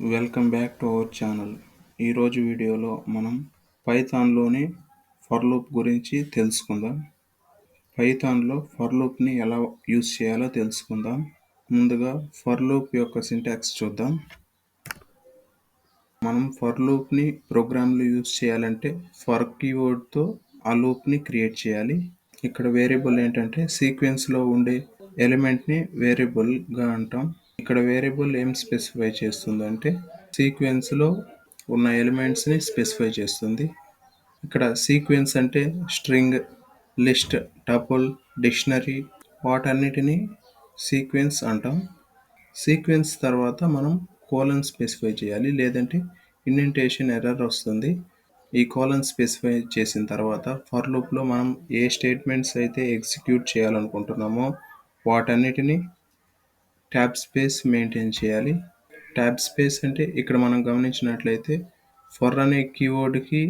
Welcome back to our channel. ఈరోజు వీడియోలో మనం పైథాన్లోని ఫర్ లూప్ గురించి తెలుసుకుందాం. పైథాన్లో ఫర్ లూప్ని ఎలా యూజ్ చేయాలో తెలుసుకుందాం. ముందుగా ఫర్ లూప్ యొక్క సింటాక్స్ చూద్దాం. మనం ఫర్ లూప్ని ప్రోగ్రాంలో యూజ్ చేయాలంటే ఫర్ కీవర్డ్తో ఆ లూప్ని క్రియేట్ చేయాలి. ఇక్కడ వేరియబుల్ ఏంటంటే సీక్వెన్స్లో ఉండే ఎలిమెంట్ని వేరియబుల్గా అంటాం. ఇక్కడ వేరియబుల్ ఏం స్పెసిఫై చేస్తుందంటే సీక్వెన్స్లో ఉన్న ఎలిమెంట్స్ని స్పెసిఫై చేస్తుంది. ఇక్కడ సీక్వెన్స్ అంటే స్ట్రింగ్, లిస్ట్, టపుల్, డిక్షనరీ వాటన్నిటిని సీక్వెన్స్ అంటాం. సీక్వెన్స్ తర్వాత మనం కోలన్ స్పెసిఫై చేయాలి, లేదంటే ఇండెంటేషన్ ఎర్రర్ వస్తుంది. ఈ కోలన్ స్పెసిఫై చేసిన తర్వాత ఫర్ లూప్లో మనం ఏ స్టేట్మెంట్స్ అయితే ఎగ్జిక్యూట్ చేయాలనుకుంటున్నామో వాటన్నిటిని ట్యాబ్ స్పేస్ మెయింటైన్ చేయాలి. ట్యాబ్ స్పేస్ అంటే ఇక్కడ మనం గమనించినట్లయితే ఫర్ అనే కీవర్డ్కి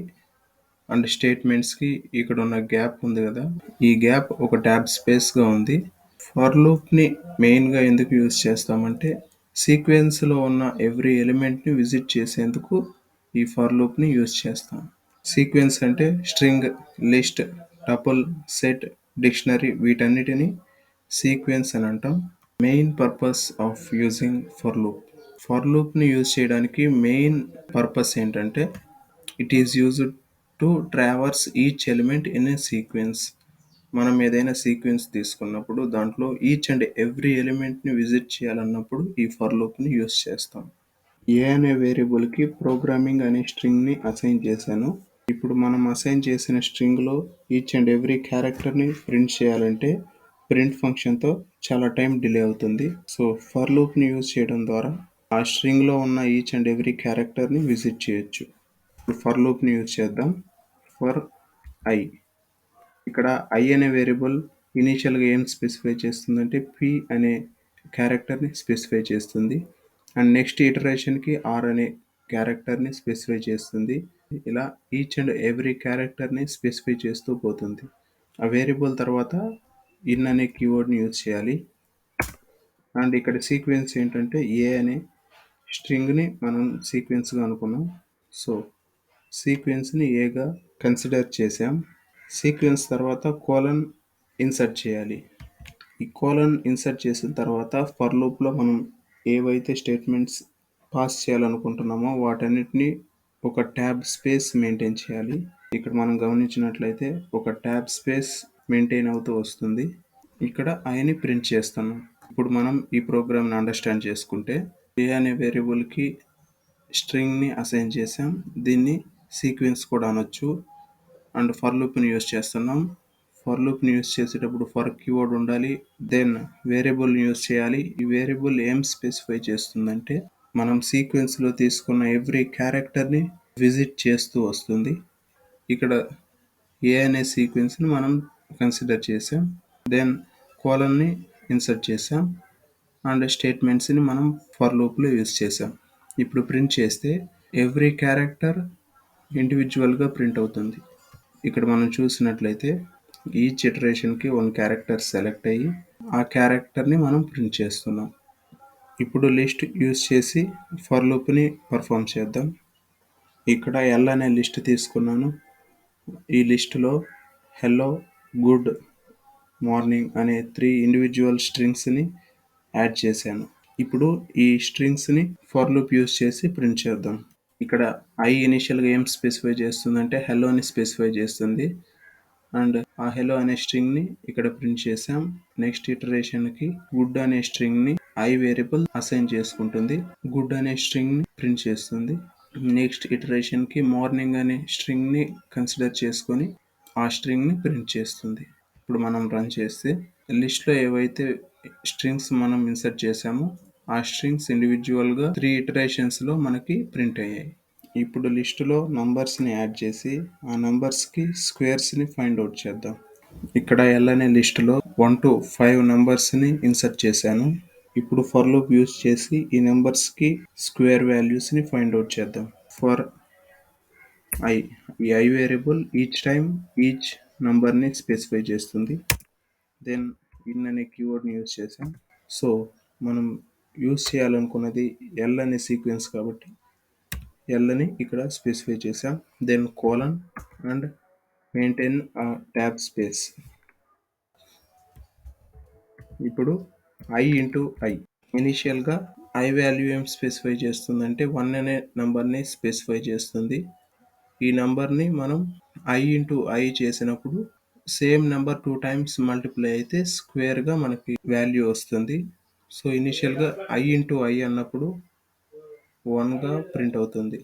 అండ్ స్టేట్మెంట్స్కి ఇక్కడ ఉన్న గ్యాప్ ఉంది కదా, ఈ గ్యాప్ ఒక ట్యాబ్ స్పేస్గా ఉంది. ఫర్ లూప్ని మెయిన్గా ఎందుకు యూజ్ చేస్తామంటే సీక్వెన్స్లో ఉన్న ఎవ్రీ ఎలిమెంట్ని విజిట్ చేసేందుకు ఈ ఫర్ లూప్ని యూజ్ చేస్తాం. సీక్వెన్స్ అంటే string, list, tuple, set, dictionary వీటన్నిటిని సీక్వెన్స్ అని అంటాం. Main purpose of using for loop. For లూప్ని యూజ్ చేయడానికి మెయిన్ పర్పస్ ఏంటంటే it is used to traverse each element in a sequence. మనం ఏదైనా సీక్వెన్స్ తీసుకున్నప్పుడు దాంట్లో ఈచ్ అండ్ ఎవ్రీ ఎలిమెంట్ని విజిట్ చేయాలన్నప్పుడు ఈ ఫర్ లూప్ని యూజ్ చేస్తాం. ఏ అనే వేరియబుల్కి ప్రోగ్రామింగ్ అనే స్ట్రింగ్ని అసైన్ చేశాను. ఇప్పుడు మనం అసైన్ చేసిన స్ట్రింగ్లో ఈచ్ అండ్ ఎవ్రీ క్యారెక్టర్ని ప్రింట్ చేయాలంటే ప్రింట్ ఫంక్షన్తో చాలా టైం డిలే అవుతుంది. సో ఫర్ లూప్ని యూజ్ చేయడం ద్వారా ఆ స్ట్రింగ్లో ఉన్న ఈచ్ అండ్ ఎవ్రీ క్యారెక్టర్ని విజిట్ చేయొచ్చు. ఇప్పుడు ఫర్ లూప్ని యూజ్ చేద్దాం. ఫర్ ఐ, ఇక్కడ ఐ అనే వేరియబుల్ ఇనీషియల్గా ఏం స్పెసిఫై చేస్తుందంటే పి అనే క్యారెక్టర్ని స్పెసిఫై చేస్తుంది. అండ్ నెక్స్ట్ ఇటరేషన్కి ఆర్ అనే క్యారెక్టర్ని స్పెసిఫై చేస్తుంది. ఇలా ఈచ్ అండ్ ఎవ్రీ క్యారెక్టర్ని స్పెసిఫై చేస్తూ పోతుంది. ఆ వేరియబుల్ తర్వాత ఇన్ అనే కీవర్డ్ని యూజ్ చేయాలి. అండ్ ఇక్కడ సీక్వెన్స్ ఏంటంటే ఏ అనే స్ట్రింగ్ని మనం సీక్వెన్స్గా అనుకున్నాం. సో సీక్వెన్స్ని ఏగా కన్సిడర్ చేసాం. సీక్వెన్స్ తర్వాత కోలన్ ఇన్సర్ట్ చేయాలి. ఈ కోలన్ ఇన్సర్ట్ చేసిన తర్వాత ఫర్ లూప్లో మనం ఏవైతే స్టేట్మెంట్స్ పాస్ చేయాలనుకుంటున్నామో వాటన్నిటిని ఒక ట్యాబ్ స్పేస్ మెయింటైన్ చేయాలి. ఇక్కడ మనం గమనించినట్లయితే ఒక ట్యాబ్ స్పేస్ మెయింటైన్ అవుతూ వస్తుంది. ఇక్కడ ఐని ప్రింట్ చేస్తున్నాం. ఇప్పుడు మనం ఈ ప్రోగ్రామ్ని అండర్స్టాండ్ చేసుకుంటే ఏ అనే వేరియబుల్కి స్ట్రింగ్ని అసైన్ చేసాం, దీన్ని సీక్వెన్స్ కూడా అనొచ్చు. అండ్ ఫర్ లూప్ని యూజ్ చేస్తున్నాం. ఫర్ లూప్ని యూజ్ చేసేటప్పుడు ఫర్ కీవర్డ్ ఉండాలి, దెన్ వేరియబుల్ని యూజ్ చేయాలి. ఈ వేరియబుల్ ఏం స్పెసిఫై చేస్తుందంటే మనం సీక్వెన్స్లో తీసుకున్న ఎవ్రీ క్యారెక్టర్ని విజిట్ చేస్తూ వస్తుంది. ఇక్కడ ఏ అనే సీక్వెన్స్ని మనం కన్సిడర్ చేసాం, దెన్ కోలన్ని ఇన్సర్ట్ చేసాం అండ్ స్టేట్మెంట్స్ని మనం ఫర్ లూప్లో యూజ్ చేసాం. ఇప్పుడు ప్రింట్ చేస్తే ఎవ్రీ క్యారెక్టర్ ఇండివిజువల్గా ప్రింట్ అవుతుంది. ఇక్కడ మనం చూసినట్లయితే ఈచ్ ఇటరేషన్కి వన్ క్యారెక్టర్ సెలెక్ట్ అయ్యి ఆ క్యారెక్టర్ని మనం ప్రింట్ చేస్తున్నాం. ఇప్పుడు లిస్ట్ యూజ్ చేసి ఫర్ లూప్ని పర్ఫామ్ చేద్దాం. ఇక్కడ ఎల్ అనే లిస్ట్ తీసుకున్నాను. ఈ లిస్టులో హెల్లో, గుడ్, మార్నింగ్ అనే 3 ఇండివిజువల్ స్ట్రింగ్స్ని యాడ్ చేశాను. ఇప్పుడు ఈ స్ట్రింగ్స్ని ఫర్ లూప్ యూజ్ చేసి ప్రింట్ చేద్దాం. ఇక్కడ ఐ ఇనిషియల్గా ఏం స్పెసిఫై చేస్తుందంటే హెల్లోని స్పెసిఫై చేస్తుంది. అండ్ ఆ హెలో అనే స్ట్రింగ్ని ఇక్కడ ప్రింట్ చేసాం. నెక్స్ట్ ఇటరేషన్కి గుడ్ అనే స్ట్రింగ్ని ఐ వేరియబుల్ అసైన్ చేసుకుంటుంది. గుడ్ అనే స్ట్రింగ్ని ప్రింట్ చేస్తుంది. నెక్స్ట్ ఇటరేషన్కి మార్నింగ్ అనే స్ట్రింగ్ని కన్సిడర్ చేసుకొని ఆ స్ట్రింగ్ని ప్రింట్ చేస్తుంది. ఇప్పుడు మనం రన్ చేస్తే లిస్ట్లో ఏవైతే స్ట్రింగ్స్ మనం ఇన్సర్ట్ చేసామో ఆ స్ట్రింగ్స్ ఇండివిజువల్గా 3 ఇటరేషన్స్లో మనకి ప్రింట్ అయ్యాయి. ఇప్పుడు లిస్టులో నంబర్స్ని యాడ్ చేసి ఆ నంబర్స్కి స్క్వేర్స్ని ఫైండ్ అవుట్ చేద్దాం. ఇక్కడ ఎల్ అనే లిస్టులో 1 to 5 నంబర్స్ని ఇన్సర్ట్ చేశాను. ఇప్పుడు ఫర్ లూప్ యూజ్ చేసి ఈ నెంబర్స్కి స్క్వేర్ వాల్యూస్ని ఫైండ్ అవుట్ చేద్దాం. ఫర్ ఐ, ఈ i variable each time each నంబర్ని స్పెసిఫై చేస్తుంది. దెన్ ఇన్ అనే కీవర్డ్ని యూజ్ చేసాం. సో మనం యూజ్ చేయాలనుకున్నది ఎల్ అనే సీక్వెన్స్ కాబట్టి ఎల్ అని ఇక్కడ స్పెసిఫై చేసాం. Then colon and maintain tab space. ఇప్పుడు ఐ ఇంటూ ఐ. ఇనీషియల్గా ఐ వాల్యూ ఏం స్పెసిఫై చేస్తుందంటే 1 అనే నంబర్ని స్పెసిఫై చేస్తుంది. ఈ నంబర్ని మనం ఐ ఇంటూ ఐ చేసినప్పుడు సేమ్ నెంబర్ 2 టైమ్స్ మల్టిప్లై అయితే స్క్వేర్గా మనకి వాల్యూ వస్తుంది. సో ఇనీషియల్గా ఐ ఇంటూ ఐ అన్నప్పుడు 1గా ప్రింట్ అవుతుంది.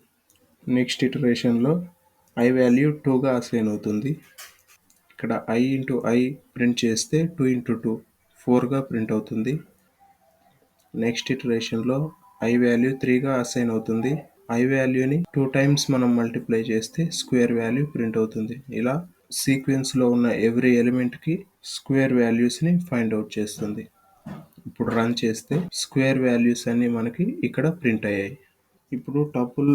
నెక్స్ట్ ఇటరేషన్లో ఐ వాల్యూ 2గా అసైన్ అవుతుంది. ఇక్కడ ఐ ఇంటూ ఐ ప్రింట్ చేస్తే 2 ఇంటూ 2 4గా ప్రింట్ అవుతుంది. నెక్స్ట్ ఇటరేషన్లో ఐ వాల్యూ 3గా అసైన్ అవుతుంది. ఐ వాల్యూని 2 టైమ్స్ మనం మల్టిప్లై చేస్తే స్క్వేర్ వాల్యూ ప్రింట్ అవుతుంది. ఇలా సీక్వెన్స్లో ఉన్న ఎవ్రీ ఎలిమెంట్కి స్క్వేర్ వాల్యూస్ని ఫైండ్ అవుట్ చేస్తుంది. ఇప్పుడు రన్ చేస్తే స్క్వేర్ వాల్యూస్ అన్నీ మనకి ఇక్కడ ప్రింట్ అయ్యాయి. ఇప్పుడు టపుల్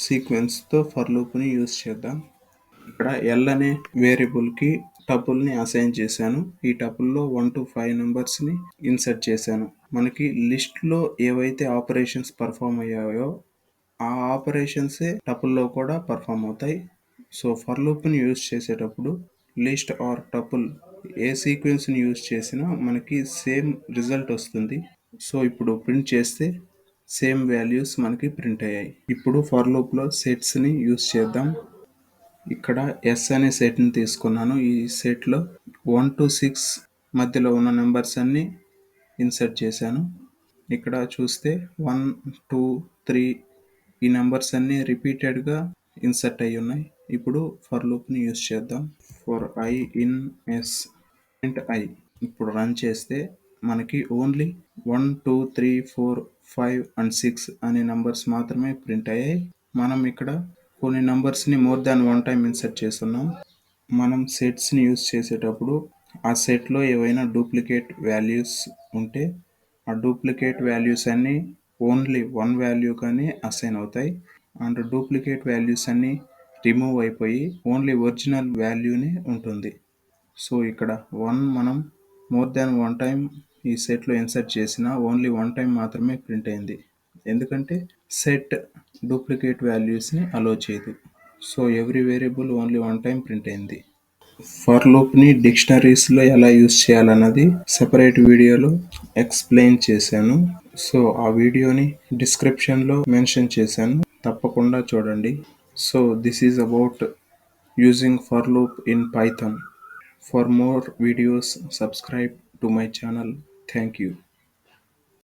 సీక్వెన్స్తో ఫర్ లూప్ని యూజ్ చేద్దాం. ఇక్కడ ఎల్ అనే వేరియబుల్కి టపుల్ని అసైన్ చేశాను. ఈ టపుల్లో 1 to 5 నెంబర్స్ని ఇన్సర్ట్ చేశాను. మనకి లిస్ట్లో ఏవైతే ఆపరేషన్స్ పర్ఫామ్ అయ్యాయో ఆ ఆపరేషన్సే టపుల్లో కూడా పర్ఫామ్ అవుతాయి. సో ఫర్ లూప్ని యూజ్ చేసేటప్పుడు లిస్ట్ ఆర్ టపుల్ ఏ సీక్వెన్స్ని యూజ్ చేసినా మనకి సేమ్ రిజల్ట్ వస్తుంది. సో ఇప్పుడు ప్రింట్ చేస్తే సేమ్ వాల్యూస్ మనకి ప్రింట్ అయ్యాయి. ఇప్పుడు ఫర్ లూప్లో సెట్స్ని యూజ్ చేద్దాం. ఇక్కడ ఎస్ అనే సెట్ని తీసుకున్నాను. ఈ సెట్లో 1 to 6 మధ్యలో ఉన్న నెంబర్స్ అన్నీ ఇన్సర్ట్ చేశాను. ఇక్కడ చూస్తే 1 2 3 ఈ నెంబర్స్ అన్నీ రిపీటెడ్గా ఇన్సర్ట్ అయ్యి ఉన్నాయి. ఇప్పుడు ఫర్ లూప్ని యూజ్ చేద్దాం. For i in s print i. ఇప్పుడు రన్ చేస్తే మనకి ఓన్లీ 1 2 3 4 5 అండ్ 6 అనే నెంబర్స్ మాత్రమే ప్రింట్ అయ్యాయి. మనం ఇక్కడ కొన్ని నెంబర్స్ని మోర్ దాన్ 1 టైం ఇన్సర్ట్ చేస్తున్నాం. మనం సెట్స్ని యూజ్ చేసేటప్పుడు ఆ సెట్లో ఏవైనా డూప్లికేట్ వాల్యూస్ ఉంటే ఆ డూప్లికేట్ వాల్యూస్ అన్నీ ఓన్లీ 1 వాల్యూగానే అసైన్ అవుతాయి. అండ్ డూప్లికేట్ వాల్యూస్ అన్నీ రిమూవ్ అయిపోయి ఓన్లీ ఒరిజినల్ వాల్యూనే ఉంటుంది. సో ఇక్కడ 1 మనం మోర్ దాన్ 1 టైం ఈ సెట్లో ఇన్సర్ట్ చేసిన ఓన్లీ 1 టైం మాత్రమే ప్రింట్ అయింది. ఎందుకంటే సెట్ డూప్లికేట్ వాల్యూస్ని అలో చేయదు. So every variable only 1 time print అయింది. ఫర్ లూప్ని డిక్షనరీస్లో ఎలా యూజ్ చేయాలన్నది సెపరేట్ వీడియోలో ఎక్స్ప్లెయిన్ చేశాను. సో ఆ వీడియోని డిస్క్రిప్షన్లో మెన్షన్ చేశాను, తప్పకుండా చూడండి. So this is about using for loop in Python. For more videos, subscribe to my channel. Thank you.